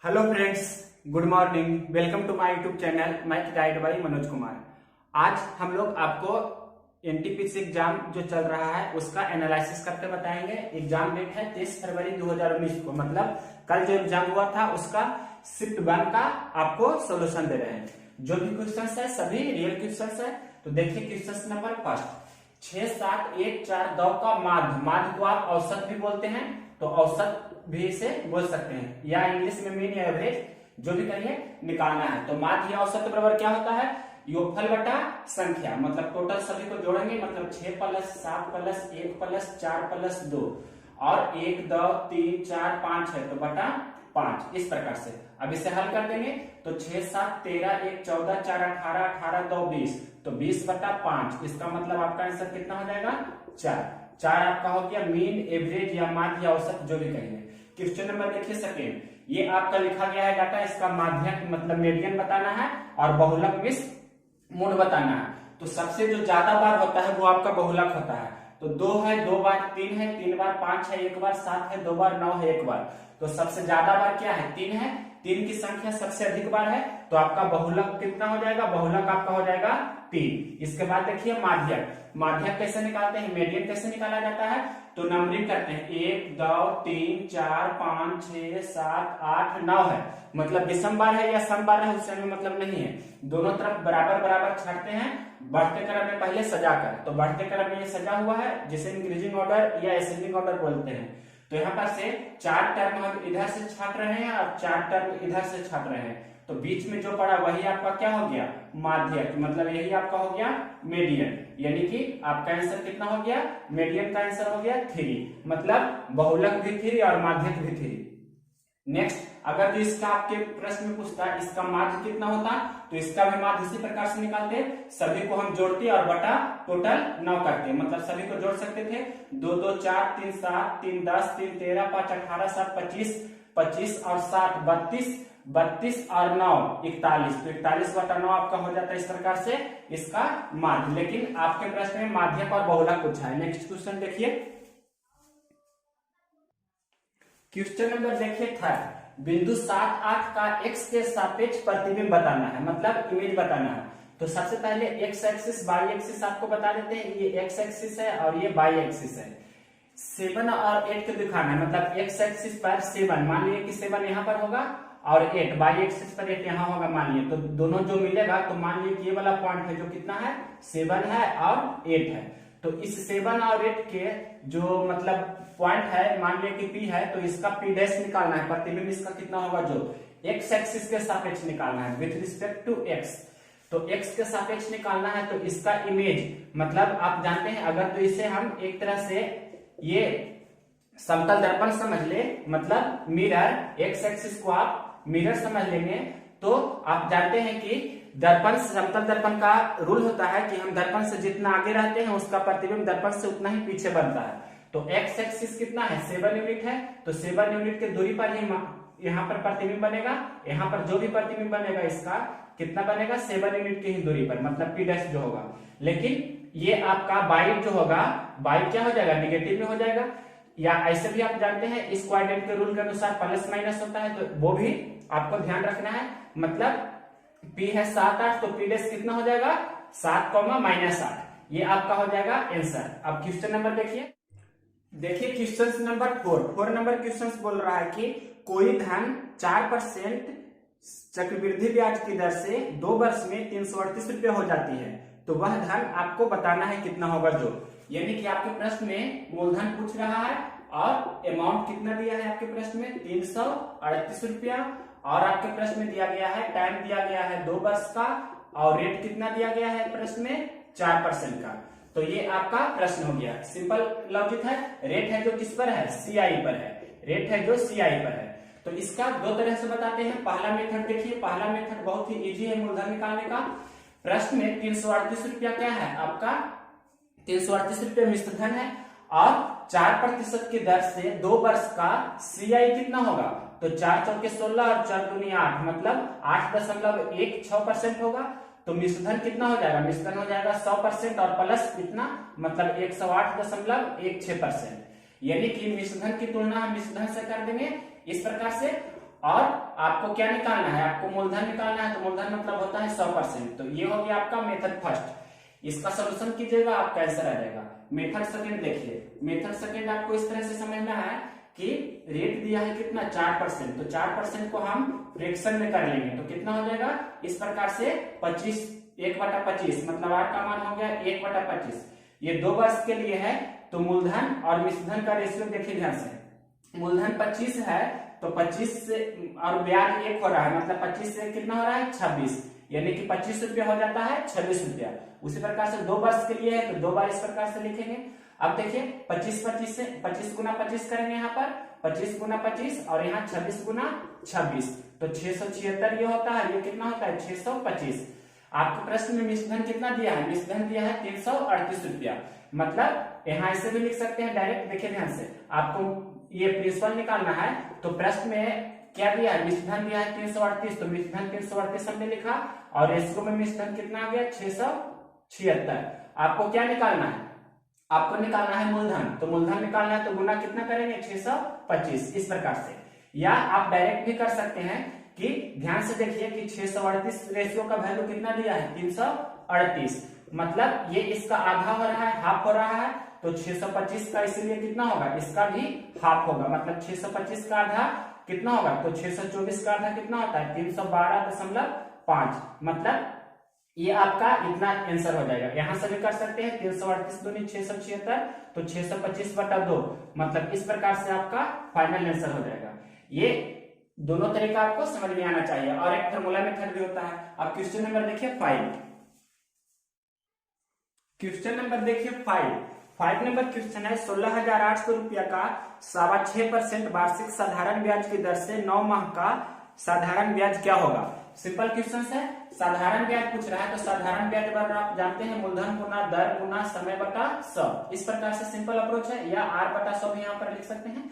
Hello friends, good morning. Welcome to my YouTube channel math guide by Manoj Kumar. आज हम लोग आपको एनटीपीसी एग्जाम जो चल रहा है उसका एनालिसिस करके बताएंगे। एग्जाम डेट है 23 फरवरी 2019 को, मतलब कल जो एग्जाम हुआ था उसका शिफ्ट 1 का आपको सोल्यूशन दे रहे हैं। जो भी क्वेश्चन है सभी रियल क्वेश्चन है। तो देखिए क्वेश्चन नंबर फर्स्ट, 6, 7, 1, 4, 2 का माध्य को आप औसत भी बोलते हैं, तो औसत भी इसे बोल सकते हैं, या इंग्लिश में मीन या एवरेज, जो भी करिए निकालना है। तो माध्य औसत बराबर क्या होता है? योगफल बटा संख्या, मतलब टोटल सभी को जोड़ेंगे, मतलब 6 + 7 + 1 + 4 + 2 और 1, 2, 3, 4, 5 है तो बटा 5, इस प्रकार से। अब इसे हल कर देंगे तो 6, 7, 13, 1, 14, 4, 18, 18, 2, 20, तो 20 बटा 5, इसका मतलब आपका आंसर कितना हो जाएगा? 4 आपका हो गया मीन, एवरेज या माध्य औसत, जो भी कहिए। क्वेश्चन नंबर देखिए सेकेंड, ये आपका लिखा गया है डाटा, इसका माध्यक मतलब मीडियन बताना है और बहुलक मिस मूड बताना है। तो सबसे जो ज्यादा बार होता है वो आपका बहुलक होता है। तो 2 है 2 बार, 3 है 3 बार, 5 है 1 बार, 7 है 2 बार, 9 है 1 बार। तो सबसे ज्यादा बार क्या है? 3 है। 3 की संख्या सबसे अधिक बार है, तो आपका बहुलक कितना हो जाएगा? बहुलक आपका हो जाएगा 3। इसके बाद देखिए माध्यक। माध्यक कैसे निकालते हैं, मीडियन कैसे निकाला जाता है? तो नंबरिंग करते हैं, 1, 2, 3, 4, 5, 6, 7, 8, 9 है, मतलब विषम बार है या सम बार है उससे हमें मतलब नहीं है। दोनों तरफ बराबर बराबर छाटते हैं बढ़ते क्रम में पहले सजाकर। तो बढ़ते क्रम में ये सजा हुआ है जिसे इंक्रीजिंग ऑर्डर या असेंडिंग ऑर्डर बोलते हैं। तो यहाँ पर से 4 टर्म हम इधर से छाट रहे हैं और 4 टर्म इधर से छाट रहे हैं, तो बीच में जो पड़ा वही आपका क्या हो गया? माध्यक, मतलब यही आपका हो गया मीडियन। यानी कि आपका आंसर कितना हो गया? मीडियन का आंसर हो गया 3, मतलब बहुलक भी 3 और माध्यक भी 3। नेक्स्ट, अगर जो इसका आपके प्रश्न में पूछता है इसका माध्य कितना होता, तो इसका भी माध्य इसी प्रकार से निकालते, सभी को हम जोड़ते और बटा टोटल 9 करते, मतलब सभी को जोड़ सकते थे। 2, 2, 4, 3, 7, 3, 10, 3, 13, 5, 18, 7, 25, 25 और 7, 32, 32 और 9, 41, तो 41 बटा 9 आपका हो जाता है इस प्रकार से इसका माध्य। लेकिन आपके प्रश्न में माध्यक और बहुलक पूछा है। नेक्स्ट क्वेश्चन देखिए, क्वेश्चन नंबर देखिए थर्ड, बिंदु 7, 8 का x के सापेक्ष प्रतिबिंब बताना है, मतलब इमेज बताना है। तो सबसे पहले x एक्सिस y एक्सिस आपको बता देते हैं, ये x एक्सिस है और ये y एक्सिस है। 7 और 8 को दिखाना है, मतलब x एक्सिस पर 7, मान लीजिए कि 7 यहाँ पर होगा और 8 y एक्सिस पर 8 यहाँ होगा मान लीजिए, तो दोनों जो मिलेगा तो मान लीजिए कि ये वाला पॉइंट है जो कितना है? 7 है और 8 है। तो इस 7 और 8 के जो मतलब पॉइंट है, मान लीजिए कि P है, तो इसका P डैश निकालना है, प्रतिबिंब इसका कितना होगा? जो x एक्सिस के सापेक्ष निकालना है विथ रिस्पेक्ट टू x, तो x के सापेक्ष निकालना है। तो इसका इमेज, मतलब आप जानते हैं अगर तो इसे हम एक तरह से ये समतल दर्पण समझ ले, मतलब मिरर, x एक्सिस को आप मिरर समझ लेंगे, तो आप जानते हैं कि दर्पण, समतल दर्पण का रूल होता है कि हम दर्पण से जितना आगे रहते हैं उसका प्रतिबिंब दर्पण से उतना ही पीछे बनता है। तो x एक्सिस कितना है? 7 यूनिट है, तो 7 यूनिट के दूरी पर ही यहाँ पर प्रतिबिंब बनेगा। यहाँ पर जो भी प्रतिबिंब बनेगा इसका कितना बनेगा? 7 यूनिट की ही दूरी पर, मतलब P डैश जो होगा। लेकिन ये आपका बाई जो होगा, बाई क्या हो जाएगा? निगेटिव में हो जाएगा। या ऐसे भी आप जानते हैं इस क्वाड्रेंट के रूल के अनुसार प्लस माइनस होता है, तो वो भी आपको ध्यान रखना है। मतलब P है 7, 8, तो P डैश कितना हो जाएगा? 7, -8, ये आपका हो जाएगा आंसर। अब क्वेश्चन नंबर देखिए क्वेश्चन नंबर 4 नंबर क्वेश्चन बोल रहा है कि कोई धन 4% चक्रवृद्धि ब्याज की दर से 2 वर्ष में 338 रुपये हो जाती है, तो वह धन आपको बताना है कितना होगा। जो यानी कि आपके प्रश्न में मूलधन पूछ रहा है और अमाउंट कितना दिया है आपके प्रश्न में? 338 रुपया, और आपके प्रश्न में दिया गया है टाइम दिया गया है 2 वर्ष का, और रेट कितना दिया गया है प्रश्न में? 4% का। तो ये आपका प्रश्न हो गया। सिंपल लॉजिक है। रेट है जो किस पर है? CI पर है। रेट है जो CI पर है। तो इसका 2 तरह से बताते हैं। पहला मेथड देखिए, पहला मेथड बहुत ही इजी है मूलधन निकालने का। प्रश्न में 338 रुपया क्या है आपका? 338 रुपये मिश्र धन है और 4% की दर से 2 वर्ष का CI कितना होगा? तो 4 चौके 16 और 4 दूनी 8, मतलब 8.16% होगा। तो मिश्रधन कितना हो जाएगा? मिश्रधन हो जाएगा 100% और प्लस कितना, मतलब 108.16%। यानी कि मिश्रधन की तुलना हम मिश्रधन से कर देंगे इस प्रकार से, और आपको क्या निकालना है, आपको मूलधन निकालना है, तो मूलधन मतलब होता है 100%। तो ये हो गया आपका मेथड फर्स्ट। इसका सोल्यूशन कीजिएगा, आपका आंसर आ जाएगा। मेथड सेकंड देखिए, मेथड सेकंड आपको इस तरह से समझना है कि रेट दिया है कितना 4%, तो 4% को हम फ्रैक्शन में कर लेंगे तो कितना हो जाएगा इस प्रकार से 25 1/25, मतलब r का मान हो गया 1/25। ये 2 वर्ष के लिए है, तो मूलधन और मिश्रधन का रेशियो देखिए ध्यान से, मूलधन 25 है तो 25 से और ब्याज 1 हो रहा है, मतलब 25 से कितना हो रहा है 26, यानी कि 25 रुपया हो जाता है 26 रुपया। उसी प्रकार से 2 वर्ष के लिए है तो 2 बार इस प्रकार से लिखेंगे। अब देखिए 25 से 25 गुना 25 करेंगे, यहाँ पर 25 गुना 25 और यहाँ 26 गुना 26, तो 676 ये होता है, ये कितना होता है 625। आपके प्रश्न में मिश्रधन कितना दिया है, मिश्रधन दिया है 338 रुपया, मतलब यहाँ ऐसे भी लिख सकते हैं डायरेक्ट। देखिए ध्यान से, आपको ये प्रिंसिपल निकालना है तो प्रश्न में क्या दिया है, मिश्रधन दिया है 338, तो मिश्रधन 338 हमने लिखा और रेशियो में मिश्रधन कितना आ गया 676। आपको क्या निकालना है, आपको निकालना है मूलधन, तो मूलधन निकालना है तो गुना कितना करेंगे 625 इस प्रकार से। या आप डायरेक्ट भी कर सकते हैं कि ध्यान से देखिए कि 638 रेशियो का वैल्यू कितना दिया है 338, मतलब ये इसका आधा हो रहा है, हाफ हो रहा है, तो 625 का इसलिए कितना होगा, इसका भी हाफ होगा, मतलब 625 का आधा कितना होगा, तो 624 का आधा कितना होता है 312.5, मतलब ये आपका इतना आंसर हो जाएगा। यहां से भी कर सकते हैं 338 दूनी 676, तो 625/2, मतलब इस प्रकार से आपका फाइनल आंसर हो जाएगा। ये दोनों तरीका आपको समझ में आना चाहिए, और एक फार्मूला मेथड भी होता है। अब क्वेश्चन नंबर देखिए 5, क्वेश्चन नंबर देखिए 5 नंबर क्वेश्चन है 16,800 रुपया का 6.25% वार्षिक साधारण ब्याज की दर से 9 माह का साधारण ब्याज क्या होगा। सिंपल क्वेश्चन है, साधारण ब्याज पूछ रहा है, तो साधारण ब्याज पर आप जानते हैं मूलधन गुना दर गुना समय बटा 100, इस प्रकार से सिंपल अप्रोच है, या r/100 भी यहाँ पर लिख सकते हैं।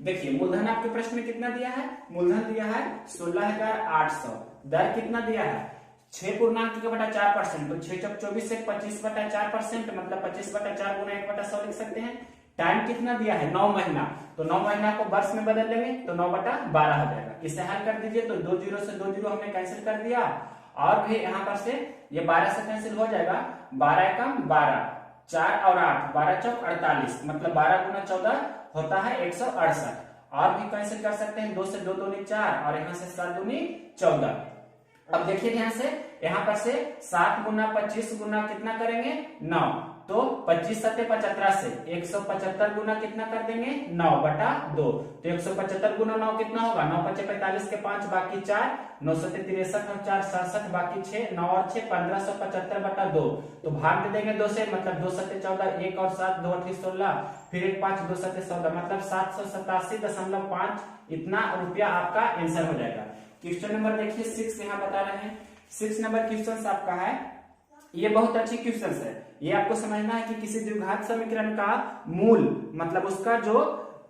देखिए मूलधन आपके प्रश्न में कितना दिया है, मूलधन दिया है 16,800, दर कितना दिया है 6.4%, तो 6 चौक 24 से 25/4%, मतलब 25/4 गुना 1/100 लिख सकते हैं। टाइम कितना दिया है 9 महीना, तो 9 महीना को वर्ष में बदल लेंगे तो 9/12 हो जाएगा। इसे हल कर दीजिए तो 2 जीरो से 2 जीरो हमने कैंसिल कर दिया, और भी यहाँ पर से ये 12 से कैंसिल हो जाएगा, 12 एकम 12, 4 और 8, 12 चौक 48, मतलब 12 गुना 14 होता है 168, और भी कैंसिल कर सकते हैं, 2 से 2 दूनी 4 और यहाँ से 7 दूनी 14। अब देखिए ध्यान से, यहाँ पर से 7 गुना 25 गुना कितना करेंगे 9, तो 25 सत्ते 75 से 175 गुना कितना कर देंगे 9/2, तो 175 गुना 9 कितना होगा, 9 × 5 = 45 के 5 बाकी 4, 9 सत्ते 63 और 4 67 बाकी 6, 9 और 6 1575/2, तो भाग दे देंगे 2 से, मतलब 2 सत्ते 14, 1 और 7 2 8 16, फिर 1 5 2 सत्ते 14, मतलब 787.5 इतना रुपया आपका आंसर हो जाएगा। क्वेश्चन नंबर देखिए 6 यहाँ बता रहे हैं, 6 नंबर क्वेश्चन आपका है, ये बहुत अच्छी क्वेश्चन है। ये आपको समझना है कि किसी द्विघात समीकरण का मूल, मतलब उसका जो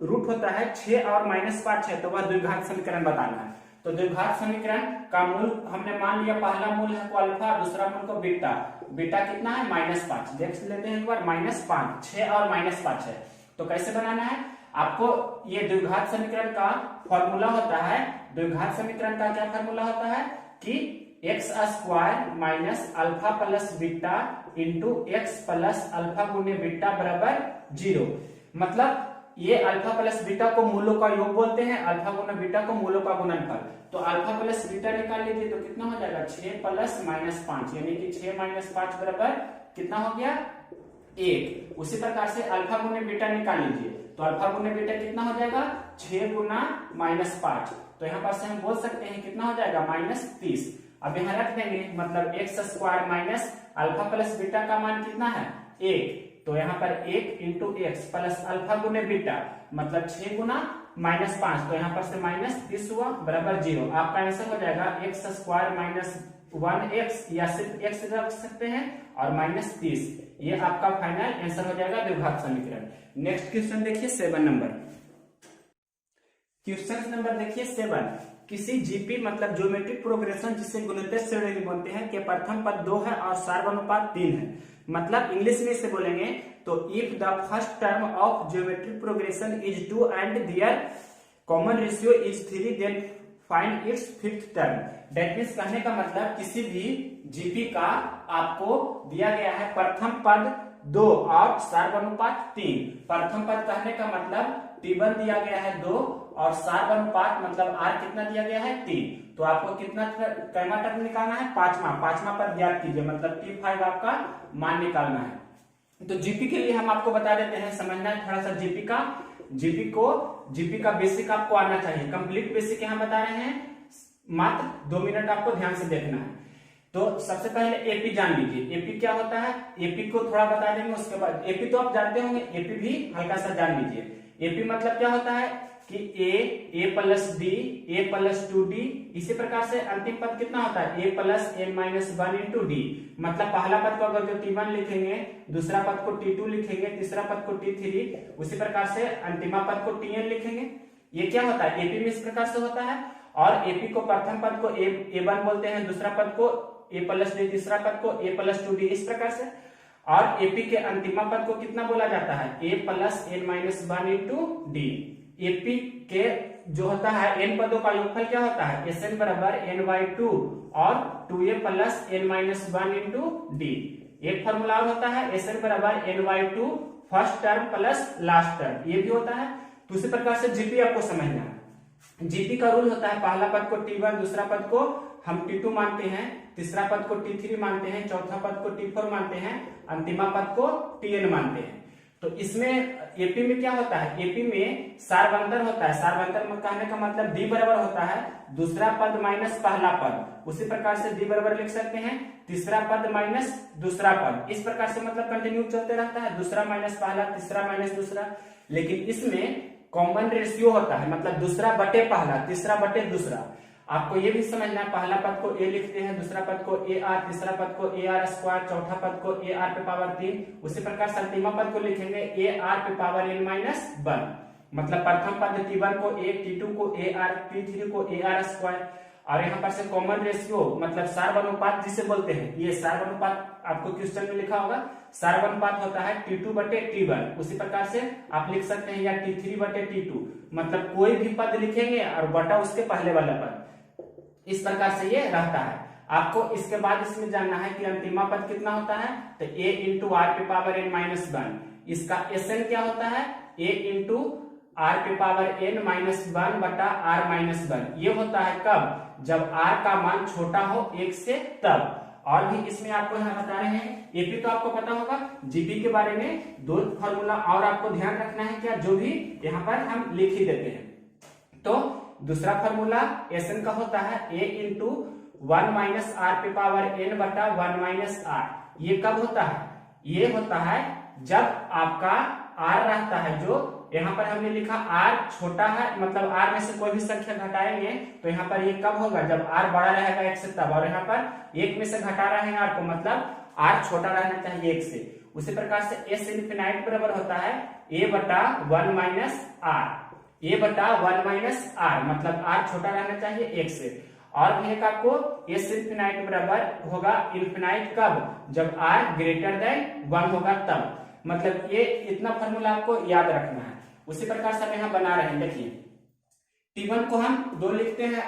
रूट होता है 6 और -5 है, तो वह द्विघात समीकरण बताना है। तो द्विघात समीकरण का मूल हमने मान लिया, पहला मूल है को अल्फा, दूसरा मूल को बीटा, बीटा कितना है -5, देख लेते हैं एक बार, -5, 6 और -5 है, तो कैसे बनाना है आपको, ये द्विघात समीकरण का फॉर्मूला होता है, द्विघात समीकरण का क्या फॉर्मूला होता है कि x² minus alpha plus beta into x plus alpha गुने बीटा बराबर 0, मतलब ये अल्फा प्लस बीटा को मूलों का योग बोलते हैं, अल्फा गुना बीटा को मूलों का गुणनफल। तो अल्फा प्लस बीटा निकाल लीजिए तो कितना हो जाएगा 6 प्लस -5, यानी कि 6 - 5 बराबर कितना हो गया 1। उसी प्रकार से अल्फा गुने बीटा निकाल लीजिए, तो अल्फा गुने बीटा कितना हो जाएगा 6 गुना -5, तो यहाँ पर से हम बोल सकते हैं कितना हो जाएगा -30। अब यहाँ रख देंगे, मतलब x² minus alpha plus beta का मान कितना है 1, तो यहाँ पर 1 इंटू एक्स प्लस अल्फा गुने बीटा, मतलब 6 गुना -5, तो यहाँ पर से -30 हुआ बराबर 0। आपका आंसर हो जाएगा x² माइनस 1x, या सिर्फ x रख सकते हैं, और -30, ये आपका फाइनल आंसर हो जाएगा द्विघात समीकरण। नेक्स्ट क्वेश्चन देखिए 7 नंबर, क्वेश्चन नंबर देखिए 7, किसी जीपी मतलब ज्योमेट्रिक प्रोग्रेशन जिसे गुणित श्रेणी बोलते हैं के प्रथम पद 2 है और सार्वनुपात 3 है, मतलब इंग्लिश में इसे बोलेंगे तो if the first term of geometric progression is 2 and their common ratio is 3 then find its fifth term. That means कहने का मतलब किसी भी जीपी का आपको दिया गया है प्रथम पद 2 और सार्वनुपात 3। प्रथम पद कहने का मतलब T1 दिया गया है 2 और सार्वनुपात मतलब R कितना दिया गया है 3। तो आपको कितना कैमा टर्म निकालना है, पांचवा पद ज्ञात कीजिए, मतलब T5 आपका मान निकालना है। तो जीपी के लिए हम आपको बता देते हैं, समझना है थोड़ा सा जीपी का बेसिक आपको आना चाहिए। कंप्लीट बेसिक यहाँ बता रहे हैं, मात्र 2 मिनट आपको ध्यान से देखना है। तो सबसे पहले एपी जान लीजिए, एपी क्या होता है, एपी को थोड़ा बता देंगे, उसके बाद एपी तो आप जानते होंगे, एपी भी हल्का सा जान लीजिए। एपी मतलब क्या होता है कि A plus D, A plus 2d, इसी प्रकार से अंतिम पद कितना होता है A plus N minus 1 into D. मतलब पहला पद को अगर जो T1 लिखेंगे, दूसरा पद को T2 लिखेंगे, तीसरा पद को T3, उसी प्रकार से अंतिमा पद को Tn लिखेंगे। ये क्या होता है, एपी में इस प्रकार से होता है। और एपी को प्रथम पद को A1 बोलते हैं, दूसरा पद को ए प्लस डी, तीसरा पद को ए प्लस 2d, इस प्रकार से। और एपी के अंतिमा पद को कितना बोला जाता है A plus N minus 1 into D. AP के जो होता है n पदों का योगफल क्या होता है Sn बराबर n/2 और 2a plus n minus 1 into D. एक फॉर्मूला और होता है Sn बराबर n/2 first term plus last term, ये भी होता है। तो उसी प्रकार से जीपी आपको समझना है। जीपी का रूल होता है पहला पद को T1, दूसरा पद को हम T2 मानते हैं, तीसरा पद को T3 मानते हैं, चौथा पद को T4 मानते हैं, अंतिमा पद को Tn मानते हैं। तो इसमें एपी में क्या होता है, एपी में सार्वंतर होता है। सार्वंतर में कहने का मतलब डी बराबर होता है दूसरा पद माइनस पहला पद, उसी प्रकार से डी बराबर लिख सकते हैं तीसरा पद माइनस दूसरा पद, इस प्रकार से मतलब कंटिन्यू चलते रहता है, दूसरा माइनस पहला, तीसरा माइनस दूसरा। लेकिन इसमें कॉमन रेशियो होता है, मतलब दूसरा बटे पहला, तीसरा बटे दूसरा। आपको ये भी समझना है, पहला पद को ए लिखते हैं, दूसरा पद को ए आर, तीसरा पद को ए आर स्क्वायर, चौथा पद को ए आर पे पावर 3, उसी प्रकार से अंतिमा पद को लिखेंगे ए आर पे पावर n माइनस 1। मतलब प्रथम पद T1 को ए, T2 को ए आर, T3 को ए आर स्क्वायर। और यहाँ पर से कॉमन रेशियो मतलब सार्वनुपात जिसे बोलते हैं, ये सार्वनुपात आपको क्वेश्चन में लिखा होगा, सार्वनुपात होता है T2 बटे T1। उसी प्रकार से आप लिख सकते हैं या T3 बटे T2, मतलब कोई भी पद लिखेंगे और बटा उसके पहले वाला पद, इस प्रकार से ये रहता है। आपको इसके बाद इसमें जानना है कि अंतिमा पद कितना होता है, तो a इंटू आर पे पावर n माइनस 1। इसका Sn क्या होता है a इंटू आर पे पावर n माइनस 1 बटा r माइनस 1। ये होता है कब, जब r का मान छोटा हो 1 से तब। और भी इसमें आपको यहाँ बता रहे हैं, एपी तो आपको पता होगा, जीपी के बारे में 2 फॉर्मूला और आपको ध्यान रखना है क्या, जो भी यहाँ पर हम लिख ही देते हैं। तो दूसरा फॉर्मूला Sn का होता है a इंटू 1 माइनस आर पे पावर n बटा 1 माइनस r। ये कब होता है, ये होता है जब आपका r रहता है, जो यहाँ पर हमने लिखा r छोटा है, मतलब r में से कोई भी संख्या घटाएंगे तो यहाँ पर ये कब होगा, जब r बड़ा रहेगा 1 से तब। और यहाँ पर 1 में से घटा रहे हैं r को, मतलब r छोटा रहना चाहिए 1 से। उसी प्रकार से s इनफिनाइट बराबर होता है a बटा 1 माइनस r, a बटा 1 माइनस r, मतलब r छोटा रहना चाहिए 1 से। और भी एक आपको s इनफिनाइट बराबर होगा इनफिनाइट कब, जब r ग्रेटर देन 1 होगा तब। मतलब ये इतना फॉर्मूला आपको याद रखना है। उसी प्रकार से हम यहाँ बना रहे हैं, देखिए T1 को हम 2 लिखते हैं,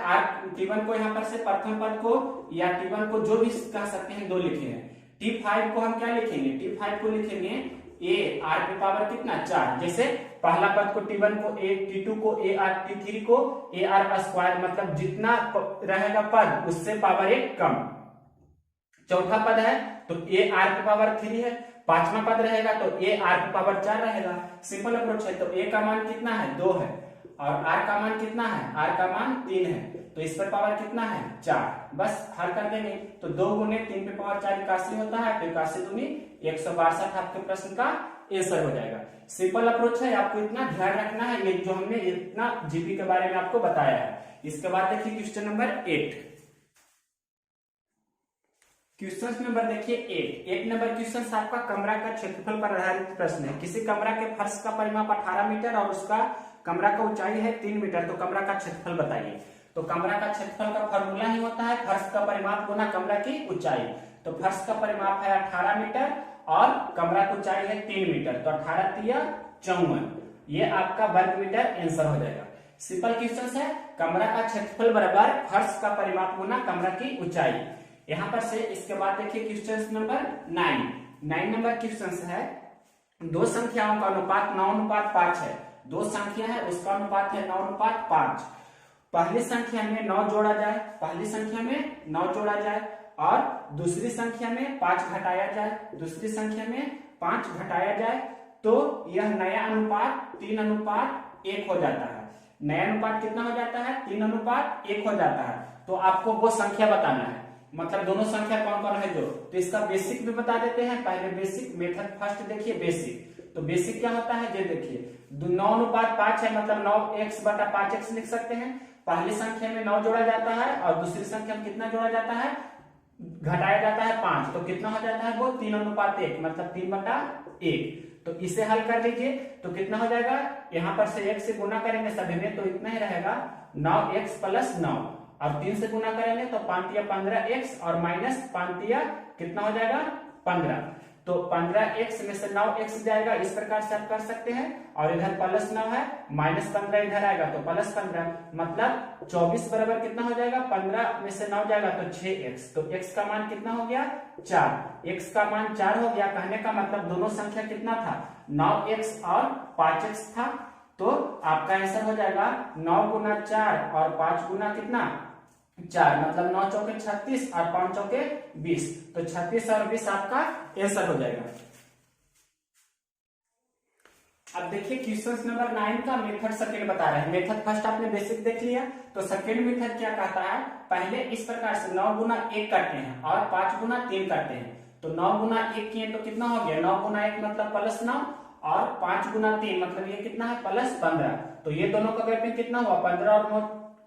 T1 को यहाँ पर से प्रथम पद को या T1 को जो भी कह सकते हैं 2 लिखे हैं। T5 को हम क्या लिखेंगे, T5 को लिखेंगे a r पे पावर कितना 4। जैसे पहला पद को T1 को a, T2 को a r, T3 को a r स्क्वायर, मतलब जितना रहेगा पद उससे पावर 1 कम। चौथा पद है तो a r पे पावर 3 है, पांचवा पद रहेगा तो a r पे पावर 4 रहेगा। सिंपल अप्रोच है। तो a का मान कितना है 2 है और r का मान कितना है, r का मान 3 है, तो इस पर पावर कितना है 4। बस हल कर देंगे तो 2 गुने 3 पे पावर 4 81 होता है, तो 81 दूनी 162 आपके प्रश्न का आंसर हो जाएगा। सिंपल अप्रोच है, आपको इतना ध्यान रखना है, ये जो हमने इतना जीपी के बारे में आपको बताया है। इसके बाद देखिए क्वेश्चन नंबर 8। क्वेश्चन नंबर देखिए 8 नंबर क्वेश्चन आपका कमरा का क्षेत्रफल पर आधारित प्रश्न है। किसी कमरा के फर्श का परिमाप 18 मीटर और उसका कमरा का ऊंचाई है 3 मीटर, तो कमरा का क्षेत्रफल बताइए। तो कमरा का क्षेत्रफल का फॉर्मूला ही होता है फर्श का परिमाप गुना कमरा की ऊंचाई। तो फर्श का परिमाप है 18 मीटर और कमरा की ऊंचाई है 3 मीटर, तो 18 × 3 = 54, ये आपका वर्ग मीटर आंसर हो जाएगा। सिंपल क्वेश्चन है, कमरा का क्षेत्रफल बराबर फर्श का परिमाप गुना कमरा की ऊंचाई। यहाँ पर से इसके बाद देखिए क्वेश्चन नंबर 9 नंबर क्वेश्चन है, दो संख्याओं का अनुपात 9:5 है। दो संख्या है उसका अनुपात है 9:5। पहली संख्या में 9 जोड़ा जाए, पहली संख्या में 9 जोड़ा जाए और दूसरी संख्या में 5 घटाया जाए, दूसरी संख्या में 5 घटाया जाए, तो यह नया अनुपात 3:1 हो जाता है। नया अनुपात कितना हो जाता है? 3:1 हो जाता है। तो आपको वो संख्या बताना है, मतलब दोनों संख्या कौन कौन है जो, तो इसका बेसिक भी बता देते हैं। पहले बेसिक मेथड फर्स्ट देखिए बेसिक। तो बेसिक क्या होता है, ये देखिए 9:5 है, मतलब 9x/5x लिख सकते हैं। पहली संख्या में 9 जोड़ा जाता है और दूसरी संख्या में कितना जोड़ा जाता है, घटाया जाता है 5, तो कितना हो जाता है वो 3:1, मतलब 3/1। तो इसे हल कर लीजिए तो कितना हो जाएगा, यहाँ पर से 1 से गुना करेंगे सभी में तो इतना ही रहेगा 9x + 9 और 3 से गुना करेंगे तो 5 × 15x और माइनस 5 कितना हो जाएगा 15। तो 15x में से 9x जाएगा, इस प्रकार से आप कर सकते हैं। और इधर +9 है, -15 इधर आएगा तो +15, मतलब 24 बराबर कितना हो जाएगा, 15 में से 9 जाएगा तो 6x। तो x का मान कितना हो गया 4, x का मान 4 हो गया। कहने का मतलब दोनों संख्या कितना था, 9x और 5x था। तो आपका आंसर हो जाएगा 9 × 4 और 5 गुना कितना 4, मतलब 9 चौके 36 और 5 चौके 20। तो 36 और 20 आपका आंसर हो जाएगा। अब देखिए क्वेश्चन नंबर 9 का मेथड सेकंड बता रहे हैं। मेथड फर्स्ट आपने बेसिक देख लिया, तो सेकंड मेथड क्या कहता है, पहले इस प्रकार से 9 × 1 करते हैं और 5 × 3 करते हैं। तो 9 × 1 किए तो कितना हो गया, 9 × 1 मतलब +9 और 5 × 3 मतलब ये कितना है +15। तो ये दोनों का गैपिंग कितना हुआ, 15 और 9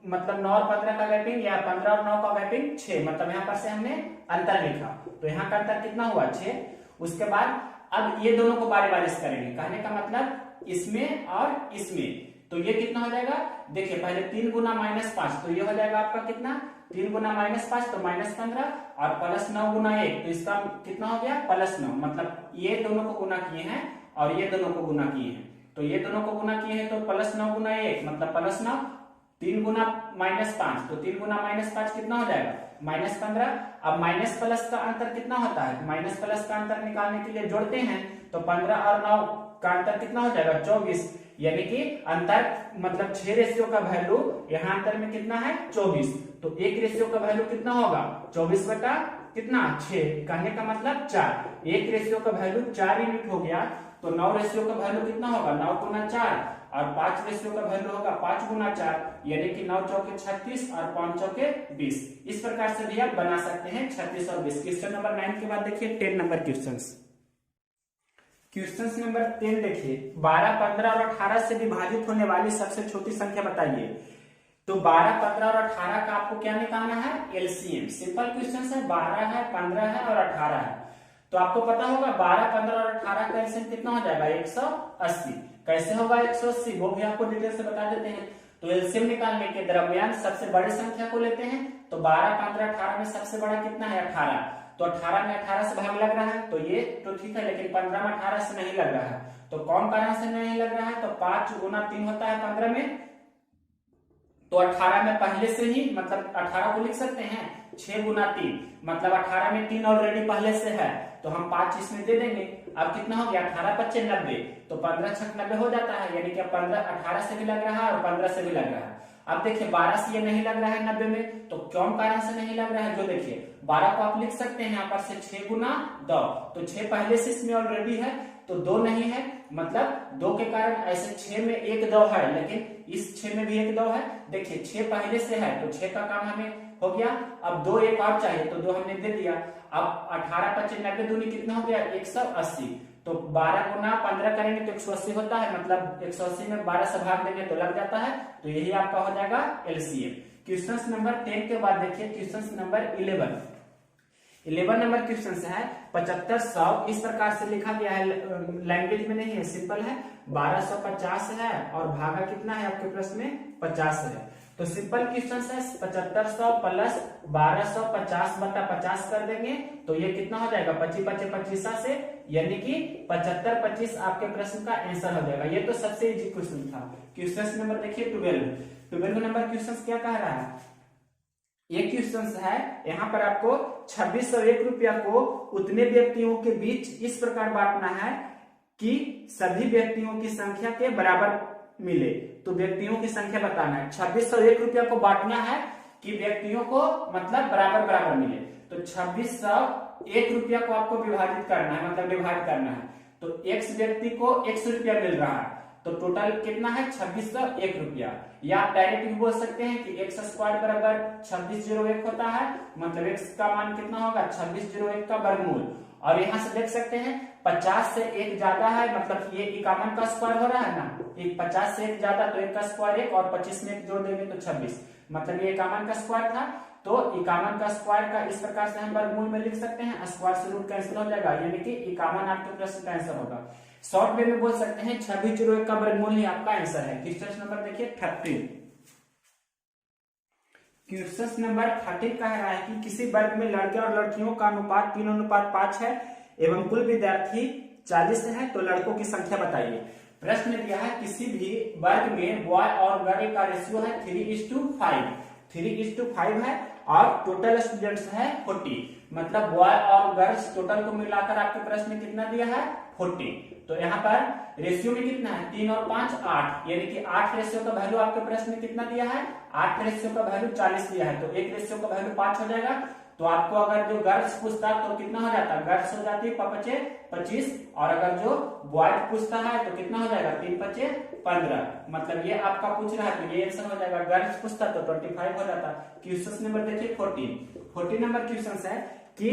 मतलब 9 और 15 का गैपिंग, या 15 और 9 का गैपिंग 6, मतलब यहाँ पर से हमने अंतर लिखा। तो यहाँ का अंतर कितना हुआ 6। उसके बाद अब ये दोनों को बारी बारी से करेंगे, कहने का मतलब इसमें और इसमें। तो ये कितना हो जाएगा, देखिए पहले 3 × -5, तो ये हो जाएगा आपका कितना 3 × -5 तो -15 और +9 × 1, तो इसका कितना हो गया +9, मतलब ये दोनों को गुना किए हैं और ये दोनों को गुना किए हैं। तो ये दोनों को गुना किए हैं तो +9 × 1 मतलब +9, 3 × -5 तो 3 × -5 कितना हो जाएगा -15। अब माइनस प्लस का अंतर कितना होता है, माइनस प्लस का अंतर निकालने के लिए जोड़ते हैं तो 15 और 9 का अंतर कितना हो जाएगा 24, यानी कि अंतर मतलब 6 रेशियो का वैल्यू यहाँ अंतर में कितना है 24। तो 1 रेशियो का वैल्यू कितना होगा 24 बटा कितना 6, कहने का मतलब 4। 1 रेशियो का वैल्यू 4 यूनिट हो गया, तो 9 रेशियो का वैल्यू कितना होगा 9 × 4 और 5 रेशियो का वैल्यू होगा 5 × 4, यानी कि 9 चौके 36 और 5 चौके 20। इस प्रकार से भी आप बना सकते हैं 36 और 20। क्वेश्चन नंबर 9 के बाद देखिए 10 नंबर क्वेश्चन नंबर 10 देखिए, 12, 15 और 18 से विभाजित होने वाली सबसे छोटी संख्या बताइए। तो 12, 15 और 18 का आपको क्या निकालना है, एलसीएम। सिंपल क्वेश्चन है, 12 है, 15 है और 18 है। तो आपको पता होगा 12, 15 और 18 का एलसीएम कितना हो जाएगा 180। कैसे होगा 180 वो भी आपको डिटेल से बता देते हैं। तो एलसीएम निकालने के दरमियान सबसे बड़ी संख्या को लेते हैं। तो 12, 15, 18 में सबसे बड़ा कितना है 18, तो 18 में 18 से भाग लग रहा है तो ये तो ठीक है, लेकिन 15 में 18 से नहीं लग रहा है। तो कौन कारण से नहीं लग रहा है, तो 5 × 3 होता है 15 में, तो 18 में पहले से ही मतलब 18 को लिख सकते हैं 6 × 3 मतलब 18 में 3 ऑलरेडी पहले से है, तो हम 5 इसमें दे देंगे। अब कितना हो गया 18 × 5 = 90, तो 15 × 6 = 90 हो जाता है, यानी कि 15 18 से भी लग रहा है और 15 से भी लग रहा है। अब देखिए 12 से ये नहीं लग रहा है 90 में, तो कौन कारण से नहीं लग रहा है, जो देखिए 12 को आप लिख सकते हैं यहाँ पर से 6 × 2, तो 6 पहले से इसमें ऑलरेडी है तो 2 नहीं है, मतलब 2 के कारण ऐसे 6 में 1 2 है, लेकिन इस 6 में भी 1 2 है। देखिए 6 पहले से है तो 6 का काम हमें हो गया। अब 2 एक और चाहिए तो 2 हमने दे दिया। अब 18 × 5 = 90 दूनी कितना हो गया 180, तो 12 × 15 करेंगे तो 180 होता है, मतलब 180 में 12 से भाग देंगे तो लग जाता है। तो यही आपका हो जाएगा एलसीएम। क्वेश्चन नंबर 10 के बाद देखिए क्वेश्चन नंबर 11 नंबर क्वेश्चन है 7500, इस प्रकार से लिखा गया है, लैंग्वेज में नहीं है, सिंपल है। 1250 है और भागा कितना है आपके प्रश्न में 50 है। तो सिंपल क्वेश्चन है 7500 प्लस 1250/50 कर देंगे तो ये कितना हो जाएगा 25 से, यानी कि 75-25 आपके प्रश्न का आंसर हो जाएगा। ये तो सबसे इजी क्वेश्चन था। क्वेश्चन नंबर देखिए 12 नंबर क्वेश्चन क्या कह रहा है। ये क्वेश्चन है, यहाँ पर आपको 2601 रुपया को उतने व्यक्तियों के बीच इस प्रकार बांटना है कि सभी व्यक्तियों की संख्या के बराबर मिले। तो व्यक्तियों की संख्या बताना है। 2601 रुपया को बांटना है कि व्यक्तियों को मतलब बराबर बराबर मिले। तो 2601 रुपया को आपको विभाजित करना है, मतलब डिवाइड करना है। तो x व्यक्ति को x रुपया मिल रहा है, तो टोटल कितना है 2601 रुपया। या आप डायरेक्ट भी बोल सकते हैं कि x स्क्वायर बराबर 2601 होता है, मतलब x का मान कितना होगा 2601 का वर्गमूल। और यहां से देख सकते हैं 50 से 1 ज्यादा है, मतलब ये 51 का स्क्वायर हो रहा है ना, 50 से 1 ज्यादा तो 1 का स्क्वायर 1 और 25 में 1 जोड़ देंगे तो 26, मतलब ये 51 का स्क्वायर था। तो 51 का स्क्वायर का इस प्रकार से हम वर्गमूल में लिख सकते हैं, स्क्वायर से रूट कैंसिल हो जाएगा, यानी कि 51 आपके प्रश्न का आंसर होगा। शॉर्ट वे में बोल सकते हैं 2601 का वर्गमूल ही आपका आंसर है। क्वेश्चन नंबर देखिए 13। क्वेश्चन नंबर 13 कह रहा है कि किसी वर्ग में लड़के और लड़कियों का अनुपात 3:5 है एवं कुल विद्यार्थी 40 है, तो लड़कों की संख्या बताइए। प्रश्न दिया है किसी भी वर्ग में बॉय और गर्ल का रेशियो है 3:5 है और टोटल स्टूडेंट्स है 40, मतलब बॉय और गर्ल्स टोटल को मिलाकर आपके प्रश्न में कितना दिया है 40। तो यहाँ पर रेशियो में कितना है 3 और 5 8, यानी कि 8 रेशियो का वैल्यू आपके प्रश्न में कितना दिया है 8 रेशियो का वैल्यू 40 दिया है, तो 1 रेशियो का वैल्यू 5 हो जाएगा। तो आपको अगर जो गर्ल्स पूछता तो कितना हो जाता, गर्ल्स हो जाती 5×5 = 25, और अगर जो बॉय पूछता है तो कितना हो जाएगा 3×5 = 15, मतलब ये आपका पूछ रहा है तो ये आंसर हो जाएगा। गर्ल्स पूछता तो 25 हो जाता। क्वेश्चन नंबर देखिए 14 नंबर क्वेश्चन है कि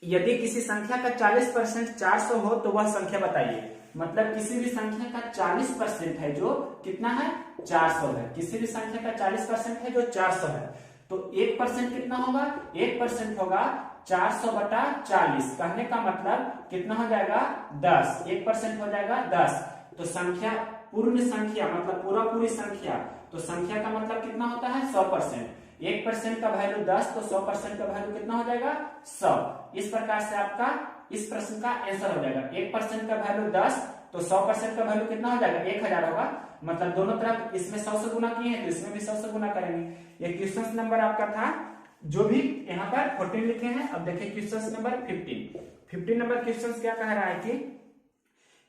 यदि किसी संख्या का 40% 400 हो तो वह संख्या बताइए। मतलब किसी भी संख्या का 40% है जो कितना है 400 है, किसी भी संख्या का 40% है जो 400 है, तो 1% कितना होगा 1% होगा 400/40, कहने का मतलब कितना हो जाएगा 10, 1% हो जाएगा 10। तो संख्या पूर्ण संख्या मतलब पूरी संख्या, तो संख्या का मतलब कितना होता है 100%, 1% का वैल्यू 10, तो 100% का वैल्यू कितना हो जाएगा 100। इस प्रकार से आपका इस प्रश्न का आंसर हो जाएगा। 1% का वैल्यू 10, तो 100% का वैल्यू कितना हो जाएगा 1000 होगा, मतलब दोनों तरफ इसमें 100 से गुना किए हैं तो इसमें भी 100 से गुना करेंगे। ये क्वेश्चन नंबर आपका था जो भी यहाँ पर 14 लिखे हैं। अब देखिए क्वेश्चन नंबर 15 नंबर क्वेश्चन क्या कह रहा है कि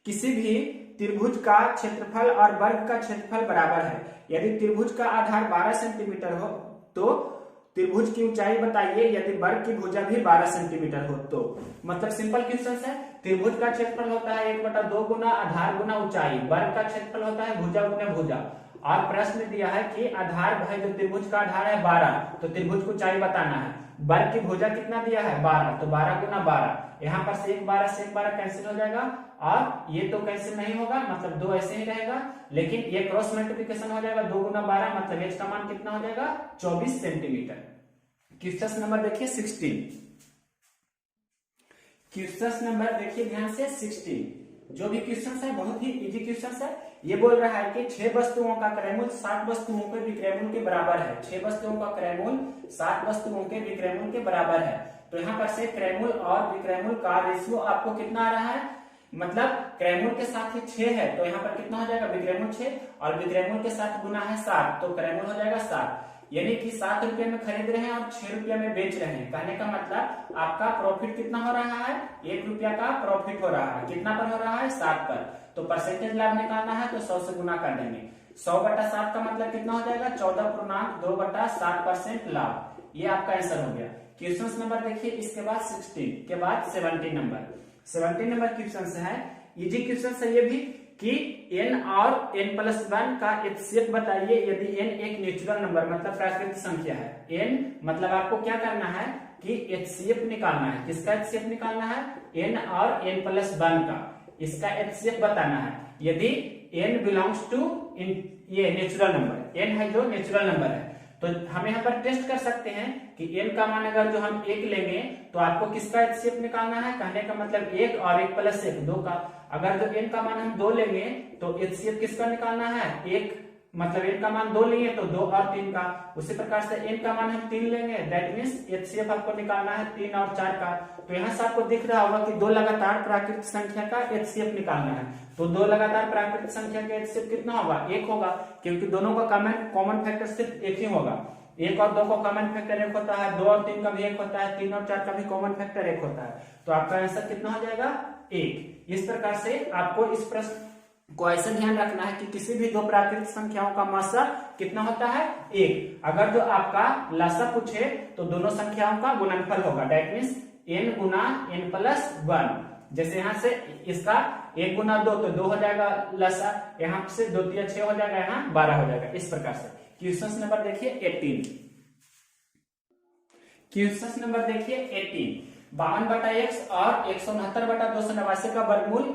किसी भी त्रिभुज का क्षेत्रफल और वर्ग का क्षेत्रफल बराबर है। यदि त्रिभुज का आधार 12 सेंटीमीटर हो तो त्रिभुज की ऊंचाई बताइए, यदि वर्ग की भुजा भी 12 सेंटीमीटर हो तो। मतलब सिंपल क्वेश्चन है, त्रिभुज का क्षेत्रफल होता है 1/2 गुना आधार गुना ऊंचाई, वर्ग का क्षेत्रफल होता है भुजा गुना भुजा। और प्रश्न दिया है कि आधार है जो त्रिभुज का आधार है 12, तो त्रिभुज की ऊंचाई बताना है। वर्ग की भुजा कितना दिया है 12, तो 12 गुना 12, यहाँ पर से 1 12 से 1 12 कैंसिल हो जाएगा, और ये तो कैंसिल नहीं होगा, मतलब 2 ऐसे ही रहेगा, लेकिन ये क्रॉस मल्टीप्लिकेशन हो जाएगा 2 गुना 12, मतलब h का मान कितना हो जाएगा 24 सेंटीमीटर। क्वेश्चन नंबर देखिए 16। क्वेश्चन नंबर देखिए ध्यान से 16। जो भी क्वेश्चन है बहुत ही इजी क्वेश्चन है। ये बोल रहा है कि 6 वस्तुओं का क्रयमूल्य 60 वस्तुओं के विक्रयमूल्य के बराबर है। 6 वस्तुओं का क्रयमूल्य 60 वस्तुओं के विक्रयमूल्य के बराबर है। तो यहाँ पर से क्रयमूल्य और विक्रयमूल्य का रेशियो आपको कितना आ रहा है, मतलब क्रयमूल्य के साथ ही 6 है तो यहाँ पर कितना हो जाएगा विक्रयमूल्य 6, और विक्रयमूल्य के साथ गुना है 7, तो क्रयमूल्य हो जाएगा 7। यानी कि 7 रुपए में खरीद रहे हैं और 6 रुपया में बेच रहे हैं। कहने का मतलब आपका प्रॉफिट कितना हो रहा है 1 रुपया का प्रॉफिट हो रहा है। कितना पर हो रहा है 7 पर। तो परसेंटेज लाभ निकालना है तो 100 से गुना कर देंगे। 100/7 का मतलब कितना हो जाएगा 14.2/7% लाभ। ये आपका आंसर हो गया। क्वेश्चन नंबर देखिए इसके बाद 16 के बाद 17 नंबर क्वेश्चन है। इजी क्वेश्चन है ये भी कि n और n+1 का HCF बताइए यदि n एक नेचुरल नंबर मतलब प्राकृतिक संख्या है। n मतलब आपको क्या करना है कि HCF निकालना है। किसका HCF निकालना है n और n+1 का, इसका HCF बताना है। यदि n बिलोंग्स टू ये नेचुरल नंबर, n है जो नेचुरल नंबर है, तो हम यहाँ पर टेस्ट कर सकते हैं कि n का मान अगर जो हम 1 लेंगे तो आपको किसका HCF निकालना है। कहने का मतलब 1 और 1 + 1 2 का। अगर जो n का मान हम 2 लेंगे तो HCF किसका निकालना है 1 मतलब n का मान 2 लिए तो 2 और 3 का, उसी प्रकार से n का मान हम 3 लेंगे, दैट मीन्स एचसीएफ आपको निकालना है 3 और 4 का। तो यहाँ से आपको दिख रहा होगा कि 2 लगातार प्राकृतिक संख्या का एचसीएफ निकालना है। तो 2 लगातार प्राकृतिक संख्या का एचसीएफ कितना होगा? 1 होगा, क्योंकि दोनों का कॉमन फैक्टर सिर्फ 1 ही होगा। 1 और 2 का कॉमन फैक्टर 1 होता है, 2 और 3 का भी 1 होता है, 3 और 4 का भी कॉमन फैक्टर 1 होता है। तो आपका आंसर कितना हो जाएगा? 1। इस प्रकार से आपको इस प्रश्न को ऐसा ध्यान रखना है कि किसी भी दो प्राकृतिक संख्याओं का मात्रा कितना होता है? 1। अगर जो आपका लसा पूछे तो दोनों संख्याओं का गुणनफल होगा, that means n Guna n plus 1। जैसे यहाँ से इसका 1 गुना 2 तो 2 हो जाएगा लसा, यहाँ से 2 3 6 हो जाएगा, यहाँ 12 हो जाएगा। इस प्रकार से क्वेश्चन नंबर देखिए 18। क्वेश्चन नंबर देखिए 18, 52/x और 169/289 का वर्गमूल,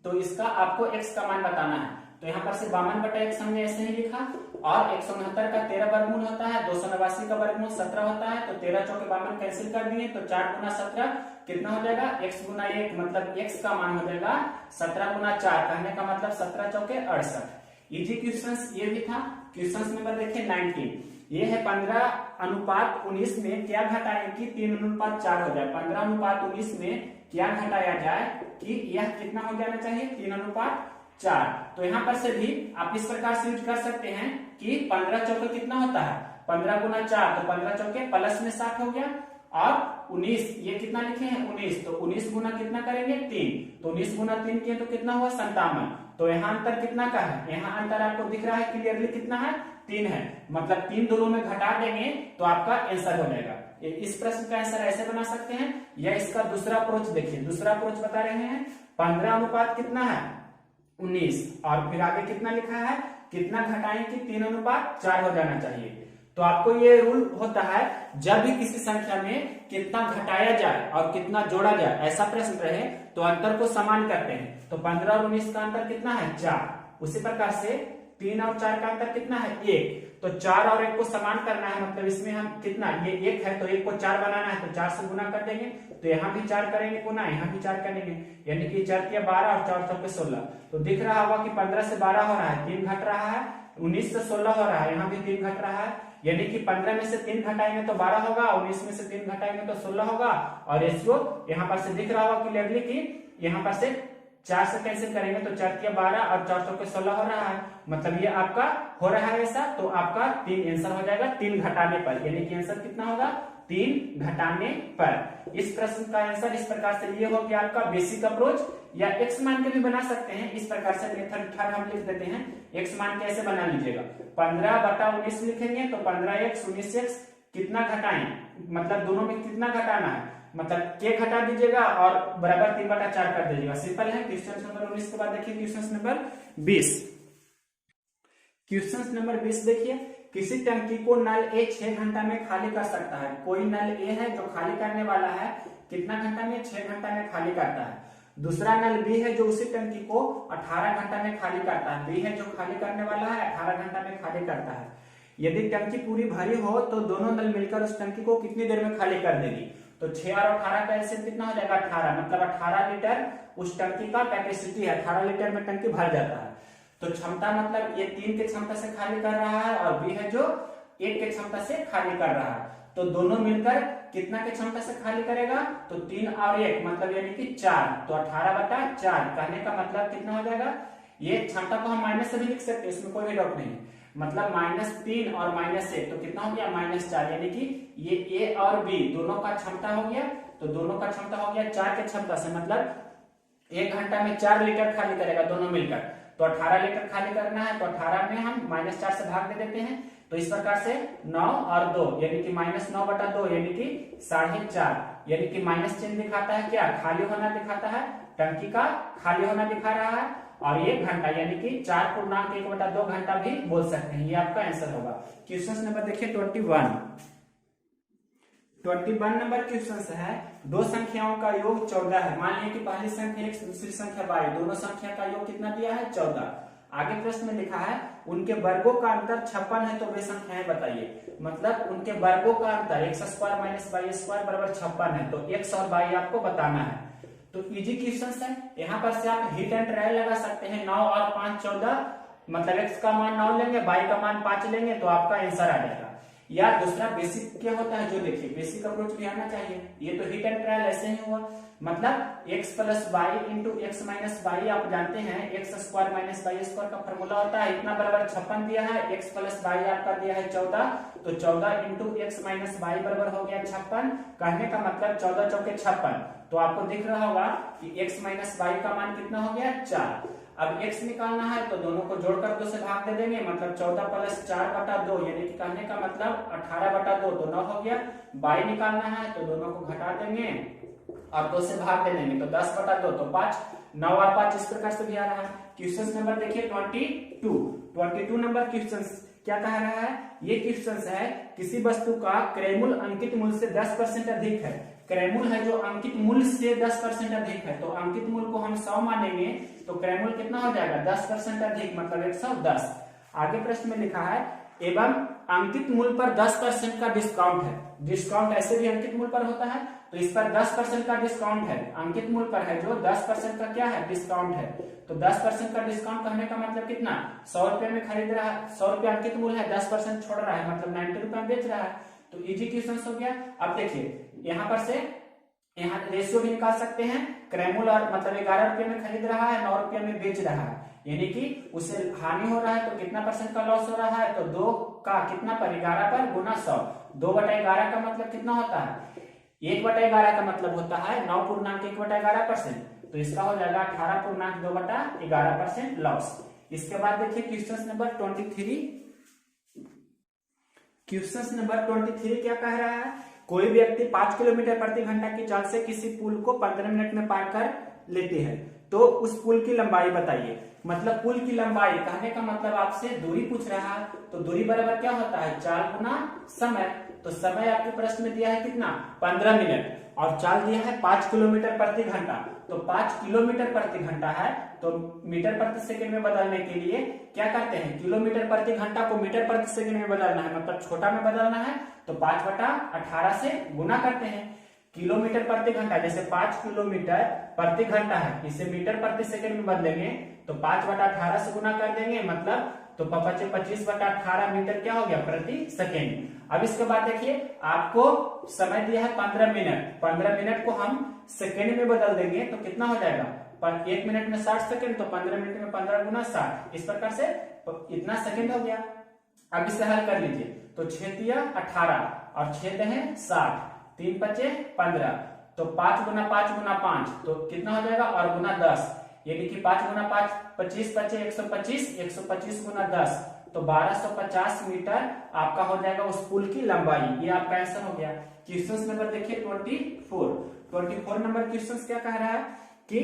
तो इसका आपको x का मान बताना है। तो यहाँ पर से 52/x हमने ऐसे ही लिखा, और 169 का 13 वर्गमूल होता है, 289 का वर्गमूल 17 होता है, तो 13 चौके 52 कैंसिल कर दिए, तो 4 गुना 17 कितना हो जाएगा? x गुना 1, मतलब x का मान हो जाएगा 17 गुना 4, कहने का मतलब 17 चौके 68। इजी क्वेश्चन ये भी था। क्वेश्चन नंबर देखिए 19, ये है 15:19 में क्या घटाएं कि 3:4 हो जाए। 15:19 में क्या घटाया जाए कि यह कितना हो जाना चाहिए? 3:4। तो यहाँ पर से भी आप इस प्रकार से यूज कर सकते हैं कि 15 चौके कितना होता है? 15 गुना 4, तो 15 चौके प्लस में 60 हो गया, और 19 ये कितना लिखे हैं? 19, तो 19 गुना कितना करेंगे? 3, तो 19 गुना 3 किए तो कितना हुआ? 57। तो यहाँ अंतर कितना का है? यहाँ अंतर आपको दिख रहा है क्लियरली, कितना है? 3 है, मतलब 3 दोनों में घटा देंगे तो आपका आंसर हो जाएगा। इस प्रश्न का आंसर ऐसे बना सकते हैं, या इसका दूसरा अप्रोच देखिए। दूसरा अप्रोच बता रहे हैं 15 अनुपात कितना है? 19, और फिर आगे कितना लिखा है? कितना घटाएं कि 3:4 हो जाना चाहिए। तो आपको ये रूल होता है, जब भी किसी संख्या में कितना घटाया जाए और कितना जोड़ा जाए, ऐसा प्रश्न रहे तो अंतर को समान करते हैं। तो 15 और 19 का अंतर कितना है? 4। उसी प्रकार से 3 और 4 का अंतर कितना है? 1। तो 4 और 1 को समान करना है, मतलब इसमें हम कितना, ये 1 है तो 1 को 4 बनाना है, तो 4 से गुना कर देंगे, तो यहाँ भी 4 करेंगे गुना, यहाँ भी 4 करेंगे, यानी कि 4 के 12 और 4 चौके 16। तो दिख रहा होगा कि 15 से 12 हो रहा है, 3 घट रहा है, 19 से 16 हो रहा है, यहाँ भी 3 घट रहा है, यानी कि 15 में से 3 घटाएंगे तो 12 होगा, 19 में से 3 घटाएंगे तो 16 होगा। और रेशियो यहाँ पर से दिख रहा होगा क्लियरली कि यहाँ पर से 4 से कैंसिल करेंगे तो 4 के 12 और 4 चौके 16 हो रहा है, मतलब ये आपका हो रहा है ऐसा। तो आपका 3 आंसर हो जाएगा 3 घटाने पर, यानी कि आंसर कितना होगा? 3 घटाने पर। इस प्रश्न का आंसर इस प्रकार से ये हो गया आपका बेसिक अप्रोच, या एक्स मान के भी बना सकते हैं। इस प्रकार से मेथड थर्ड हम लिख देते हैं, एक्स मान के ऐसे बना लीजिएगा। 15/19 लिखेंगे तो 15x 19x कितना घटाएं, मतलब दोनों में कितना घटाना है, मतलब के घटा दीजिएगा और बराबर 3/4 कर दीजिएगा। सिंपल है। क्वेश्चन नंबर 19 के बाद देखिए क्वेश्चन नंबर 20। क्वेश्चन नंबर 20 देखिए, किसी टंकी को नल ए 6 घंटा में खाली कर सकता है। कोई नल ए है जो खाली करने वाला है, कितना घंटा में? 6 घंटा में खाली करता है। दूसरा नल बी है जो उसी टंकी को 18 घंटा में खाली करता है। बी है जो खाली करने वाला है, 18 घंटा में खाली करता है। यदि टंकी पूरी भरी हो तो दोनों नल मिलकर उस टंकी को कितनी देर में खाली कर देगी? तो 6 और 18 का एलसीएम कितना हो जाएगा? 18, मतलब 18 लीटर उस टंकी का कैपेसिटी है, 18 लीटर में टंकी भर जाता है। तो क्षमता मतलब ये 3 के क्षमता से खाली कर रहा है, और बी है जो 1 के क्षमता से खाली कर रहा है। तो दोनों मिलकर कितना के क्षमता से खाली करेगा? तो 3 और 1 मतलब यानी कि 4, तो 18/4। कहने का मतलब कितना हो जाएगा? ये क्षमता को हम माइनस से भी लिख सकते हैं, इसमें कोई भी डाउट नहीं, मतलब -3 और -1 तो कितना हो गया? -4, यानी कि ये ए और बी दोनों का क्षमता हो गया, तो दोनों का क्षमता हो गया 4 के क्षमता से, मतलब 1 घंटा में 4 लीटर खाली करेगा दोनों मिलकर। तो 18 लीटर खाली करना है, तो 18 में हम -4 से भाग दे देते हैं, तो इस प्रकार से 9 और 2 यानी कि -9/2 यानी कि 4.5, यानी कि माइनस चिन्ह दिखाता है क्या? खाली होना दिखाता है, टंकी का खाली होना दिखा रहा है, और ये घंटा यानी कि 4.1/2 घंटा भी बोल सकते हैं। ये आपका आंसर होगा। क्वेश्चन नंबर देखिए 21 नंबर क्वेश्चन है, दो संख्याओं का योग 14 है। मान लीजिए कि पहली संख्या x दूसरी संख्या y, दोनों संख्या का योग कितना दिया है? 14। आगे प्रश्न में लिखा है उनके वर्गों का अंतर 56 है, तो वे संख्याएं बताइए। मतलब उनके वर्गों का अंतर x² - y² बराबर 56 है, तो x और y आपको बताना है। तो इजी क्वेश्चन है, यहाँ पर से आप हिट एंड ट्रायल लगा सकते हैं। 9 और 5 14, मतलब x का मान 9 लेंगे, y का मान 5 लेंगे तो आपका आंसर आ जाएगा। या दूसरा बेसिक क्या होता है, जो देखिए बेसिक अप्रोच भी आना चाहिए। ये तो हिट एंड ट्रायल ऐसे ही हुआ, मतलब x plus y into x minus y, आप जानते हैं x square minus y square का फॉर्मूला होता है। इतना बराबर 56 दिया है, x प्लस वाई आपका दिया है 14, तो 14 इंटू एक्स माइनस वाई बराबर हो गया 56। कहने का मतलब 14 चौके 56, तो आपको दिख रहा होगा कि x माइनस वाई का मान कितना हो गया 4। अब x निकालना है तो दोनों को जोड़कर 2 से भाग दे देंगे, मतलब 14 प्लस 4/2, यानी कि कहने का मतलब 18/2, तो 9 हो गया। y निकालना है तो दोनों को घटा देंगे और 2 से भाग दे देंगे, तो 10/2 तो 5, 9 और 5 इस प्रकार से भी आ रहा है। क्वेश्चन नंबर देखिए 22 नंबर क्वेश्चन क्या कह रहा है, ये क्वेश्चन है किसी वस्तु का क्रयमूल्य अंकित मूल्य से 10% अधिक है। क्रयमूल्य है जो अंकित मूल्य से 10% अधिक है, तो अंकित मूल्य को हम 100 मानेंगे तो क्रयमूल्य कितना हो जाएगा 10% अधिक, मतलब 110। आगे प्रश्न में लिखा है एवं अंकित मूल्य पर 10% का डिस्काउंट है। डिस्काउंट ऐसे भी अंकित मूल्य पर होता है, तो इस पर 10% का डिस्काउंट है। अंकित मूल्य पर है जो 10% का क्या है डिस्काउंट है, तो 10% का डिस्काउंट कहने का मतलब कितना, 100 रुपए में खरीद रहा है, 100 रुपया अंकित मूल्य है, 10% छोड़ रहा है, मतलब 90 रुपए में बेच रहा है, तो इजी क्वेश्चन हो गया। अब देखिए यहाँ पर से यहाँ रेशियो भी निकाल सकते हैं, क्रयमूल्य और मतलब 11 रुपये में खरीद रहा है, 9 रुपये में बेच रहा है, यानी कि उसे हानि हो रहा है, तो कितना परसेंट का लॉस हो रहा है, तो 2 का कितना पर 11 पर गुना 100, 2/11 का मतलब कितना होता है, 1/11 का मतलब होता है 9.1/11%, तो इसका हो जाएगा 18.2/11% लॉस। इसके बाद देखिए क्वेश्चन नंबर 23। क्वेश्चन नंबर 23 क्या कह रहा है, कोई व्यक्ति 5 किलोमीटर प्रति घंटा की चाल से किसी पुल को 15 मिनट में पार कर लेते हैं, तो उस पुल की लंबाई बताइए। मतलब पुल की लंबाई कहने का मतलब आपसे दूरी पूछ रहा है, तो दूरी बराबर क्या होता है चाल गुना समय, तो समय आपके प्रश्न में दिया है कितना 15 मिनट, और चाल दिया है 5 किलोमीटर प्रति घंटा, तो 5 किलोमीटर प्रति घंटा है, तो मीटर प्रति सेकंड में बदलने के लिए क्या करते हैं, किलोमीटर प्रति घंटा को मीटर प्रति सेकंड में बदलना है, मतलब छोटा में बदलना है, तो 5/18 से गुना करते हैं। किलोमीटर प्रति घंटा, जैसे 5 किलोमीटर प्रति घंटा है, इसे मीटर प्रति सेकंड में बदलेंगे तो 5/18 से गुना कर देंगे, मतलब तो 25/18 मीटर क्या हो गया प्रति सेकेंड। अब इसके बाद देखिए आपको समय दिया है 15 मिनट, 15 मिनट को हम सेकेंड में बदल देंगे तो कितना हो जाएगा, पर 1 मिनट में 60 सेकेंड, तो 15 मिनट में 15 गुना 60, इस प्रकार से इतना सेकेंड हो गया। अब इसे हल कर लीजिए, तो 6 × 18 और 6 है 60, 3 × 5 = 15, तो 5 × 5 × 5 तो कितना हो जाएगा, और गुना 10, यानी कि 5 × 5 25 × 5 125, 125 × 10 तो 1250 मीटर आपका हो जाएगा उस पुल की लंबाई। ये आपका आंसर हो गया। क्वेश्चन नंबर देखिए 24 नंबर क्वेश्चन क्या कह रहा है कि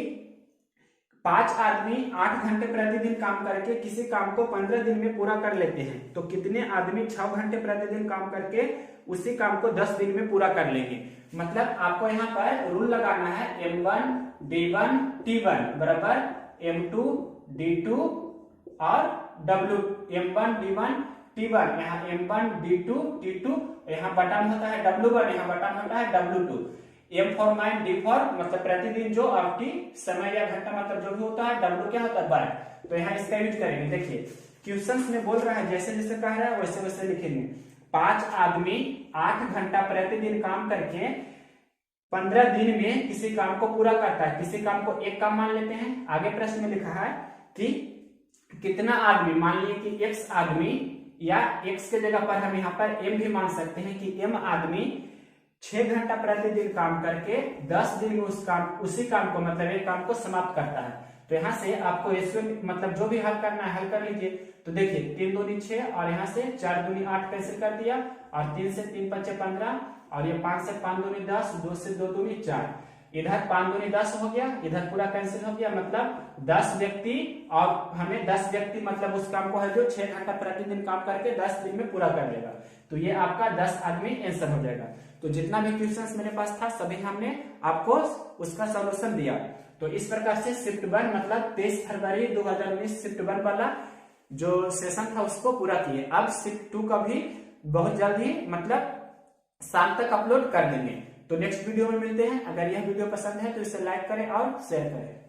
5 आदमी 8 घंटे प्रतिदिन काम करके किसी काम को 15 दिन में पूरा कर लेते हैं, तो कितने आदमी 6 घंटे प्रतिदिन काम करके उसी काम को 10 दिन में पूरा कर लेंगे। मतलब आपको यहाँ पर रूल लगाना है M1 D1 T1 बराबर M2 D2 और W, M1 D1 T1, यहाँ M1 D2 T2, यहाँ बटन होता है W1, यहाँ बटन होता है W2, M for mine, D for मतलब प्रतिदिन जो, और T समय या घंटा मतलब जो भी होता है, W क्या होता है बार, तो यहाँ इसका यूज करेंगे। देखिए क्वेश्चन में बोल रहा है जैसे जैसे कह रहा है वैसे वैसे लिखेंगे। 5 आदमी 8 घंटा प्रतिदिन काम करके 15 दिन में किसी काम को पूरा करता है, किसी काम को एक काम मान लेते हैं। आगे प्रश्न में लिखा है कि कितना आदमी, मान लीजिए कि x आदमी, या x के जगह पर हम यहाँ पर m भी मान सकते हैं कि m आदमी 6 घंटा प्रतिदिन काम करके 10 दिन में उसी काम को मतलब एक काम को समाप्त करता है। तो यहाँ से आपको रेशियो मतलब जो भी हल करना है हल कर लीजिए। तो देखिए 3 दूनी 6 और यहाँ से 4 दूनी 8 कैंसिल कर दिया, और 3 से 3 × 5 = 15, और ये 5 से 5 दूनी 10, 2 से 2 दूनी 4, इधर 5 दूनी 10 हो गया, इधर पूरा कैंसिल हो गया, मतलब 10 व्यक्ति, और हमें 10 व्यक्ति मतलब उस काम को है जो 6 घंटा प्रतिदिन काम करके 10 दिन में पूरा कर लेगा, तो ये आपका 10 आदमी आंसर हो जाएगा। तो जितना भी क्वेश्चंस मेरे पास था सभी हमने आपको उसका सॉल्यूशन दिया। तो इस प्रकार से शिफ्ट 1 मतलब 23 फरवरी 2019 शिफ्ट 1 वाला जो सेशन था उसको पूरा किए। अब शिफ्ट 2 का भी बहुत जल्द ही मतलब शाम तक अपलोड कर देंगे। तो नेक्स्ट वीडियो में मिलते हैं। अगर यह वीडियो पसंद है तो इसे लाइक करें और शेयर करें।